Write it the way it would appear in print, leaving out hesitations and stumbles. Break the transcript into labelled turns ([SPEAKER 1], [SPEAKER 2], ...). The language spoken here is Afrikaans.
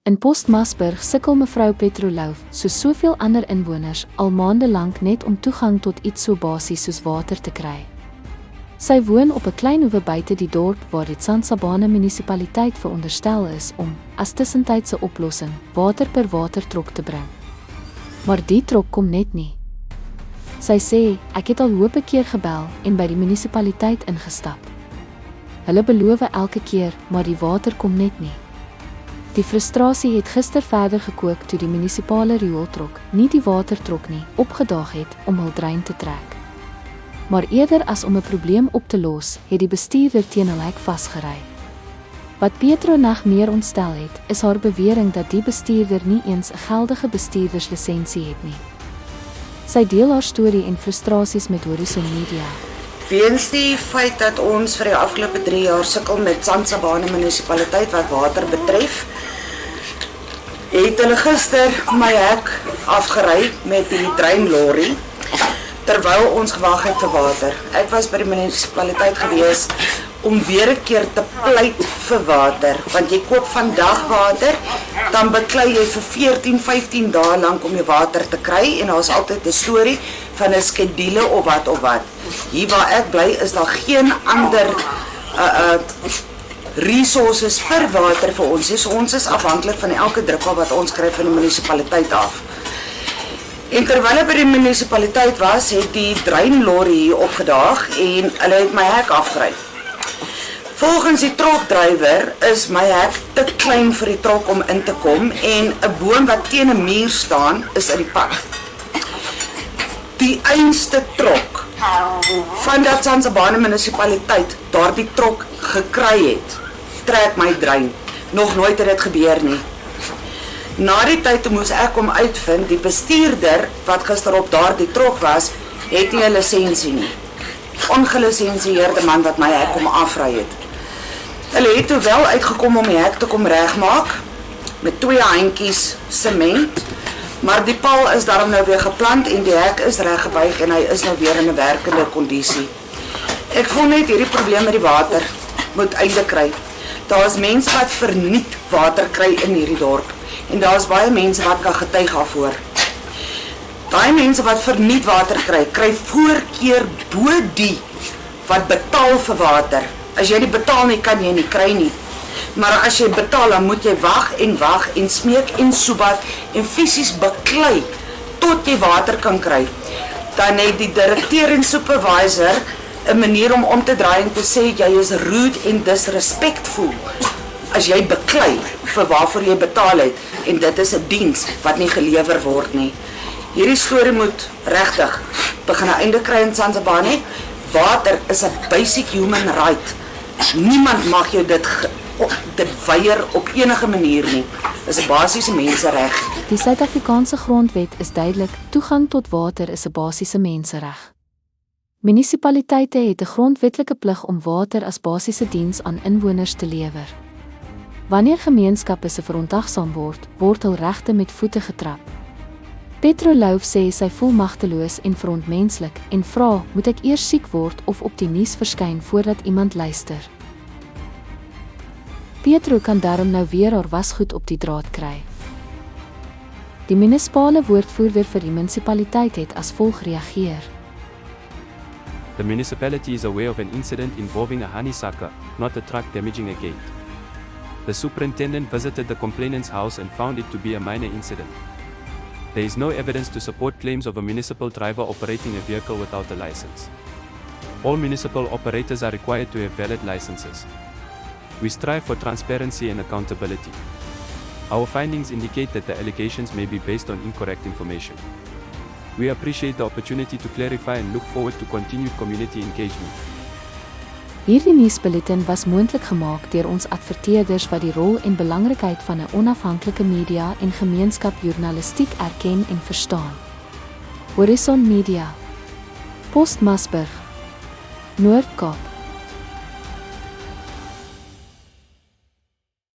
[SPEAKER 1] In Postmasburg sukkel mevrou Petrolov, soos soveel ander inwoners, al maande lank net om toegang tot iets so basies soos water te kry. Sy woon op 'n klein hoewe buite die dorp waar die Tsansabane munisipaliteit veronderstel is om, as tussentydse oplossing, water per watertrok te bring. Maar die trok kom net nie. Sy sê, ek het al hope keer gebel en by die munisipaliteit ingestap. Hulle beloof elke keer, maar die water kom net nie. Die frustrasie het gister verder gekook toe die munisipale riooltrok, nie die watertrok nie, opgedaag het om hul drein te trek. Maar eerder as om 'n probleem op te los, het die bestuurder teen hul hek vasgery. Wat Petronag meer ontstel het, is haar bewering dat die bestuurder nie eens 'n geldige bestuurderslisensie het nie. Sy deel haar storie en frustrasies met Horison Media.
[SPEAKER 2] Weens die feit dat ons vir die afgelope 3 jaar sukkel met Tsansabane munisipaliteit wat water betref, het hulle gister my hek afgery met die treinlorry, terwyl ons gewag het vir water. Ek was by die munisipaliteit gewees om weer 'n keer te pleit vir water, want jy koop vandag water, dan beklei jy vir 14, 15 dae lank om jou water te kry, en daar is altyd 'n storie van 'n skedule of wat. Hier waar ek bly is daar geen ander resources vir water vir ons, so ons is afhanklik van elke druppel wat ons kry van die munisipaliteit af. En terwyl ek by die munisipaliteit was, het die dreinlorry hier opgedaag en hulle het my hek afgery. Volgens die trokdrywer is my hek te klein vir die trok om in te kom en 'n boom wat teen 'n muur staan is in die pad. Die einste trok van dat Tsansabane munisipaliteit daardie trok gekry het, trek my drein. Nog nooit het dit gebeur nie. Na die tyd moes ek om uitvind, die bestuurder wat gister op daardie trok was, het nie 'n lisensie nie. Ongelisensieerde man wat my hek kom afry het. Hulle het toe wel uitgekom om die hek te kom regmaak met 2 handjies sement, maar die paal is daarom nou weer geplant en die hek is reggebuig en hy is nou weer in 'n werkende kondisie. Ek voel net hierdie probleem met die water moet einde kry. Daar is mense wat verniet water kry in hierdie dorp en daar is baie mense wat kan getuig daarvoor. Daai mense wat verniet water kry, kry voorkeur bo die wat betaal vir water. As jy nie betaal nie, kan jy nie kry nie. Maar as jy betaal, dan moet jy wag en smeek en soebat en fisies beklei tot jy water kan kry. Dan het die direkteur en supervisor 'n manier om te draai en te sê jy is rude en disrespectful as jy beklei vir waarvoor jy betaal het en dit is 'n diens wat nie gelewer word nie. Hierdie storie moet regtig begin 'n einde kry in Tsansabane. Water is 'n basic human right. Niemand mag jou dit weier op enige manier nie. Dis 'n basiese mensereg.
[SPEAKER 1] Die Suid-Afrikaanse grondwet is duidelik, toegang tot water is 'n basiese mensereg. Munisipaliteite het 'n grondwetlike plig om water as basiese diens aan inwoners te lewer. Wanneer gemeenskappe se verontagsaam word, word hul regte met voete getrap. Petrolov sê sy voel magteloos en verontmenslik en vra, moet ek eers siek word of op die nuus verskyn voordat iemand luister? Petro kan daarom nou weer haar wasgoed op die draad kry. Die munisipale woordvoerder vir die munisipaliteit het as volg reageer.
[SPEAKER 3] The municipality is aware of an incident involving a honeysucker, not a truck damaging a gate. The superintendent visited the complainant's house and found it to be a minor incident. There is no evidence to support claims of a municipal driver operating a vehicle without a license. All municipal operators are required to have valid licenses. We strive for transparency and accountability. Our findings indicate that the allegations may be based on incorrect information. We appreciate the opportunity to clarify and look forward to continued community engagement.
[SPEAKER 1] Hierdie nuusbulletin was moontlik gemaak deur ons adverteerders wat die rol en belangrikheid van 'n onafhanklike media en gemeenskapjoernalistiek erken en verstaan. Horison Media, Postmasburg, Noord-Kaap.